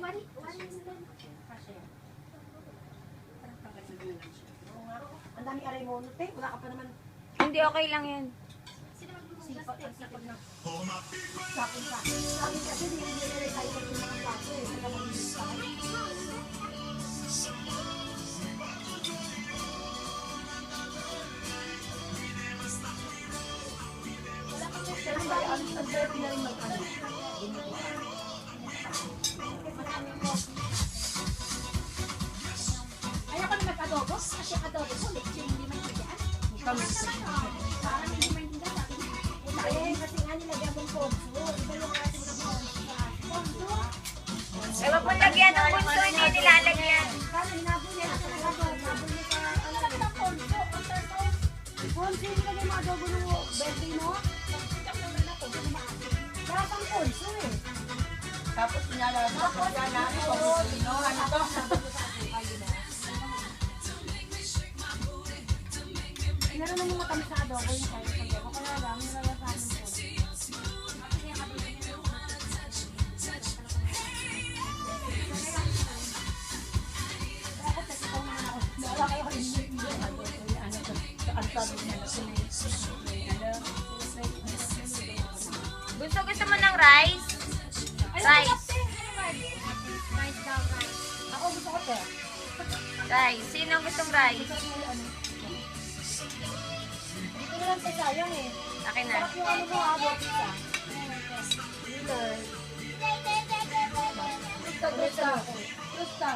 Ang dami aray mo, te. Wala ka pa naman. Hindi, okay lang yan. Sipag na. Sakit. Sabi kasi, hindi nire-recycle yung mga plato eh. Kaya mag-recycle. Ang dami na rin mag-ano. Ayaw ko na mag-adobo, kasi adobo ko, hindi man kaya. Parang hindi man hindi sabi niya. Eh, kasi nga nilagyan mong ponso. Iba yung ating ponso. Eh, wag mo lagyan ng bunso, hindi nilalagyan. Kaya hinabol niya sa adobo. Hinabol niya sa Ano lang ng ponso? Ang sarto. ponso. Yung nilagyan mo adobo ng birthday mo. Kaya pang ponso eh. Tapos pinalala ko siya na ano to? Meron na mga kami sa adobo yung kaya sa adobo. Kaya lang, nilalasahan yung ponso. Gusto mo ng rice? Rice. Rice daw, rice. Ako gusto ko te. Rice. Sino gustong rice? Dito na lang sa sayang eh. Akin na. Sarap yung ano mo ha, pizza. Gusto.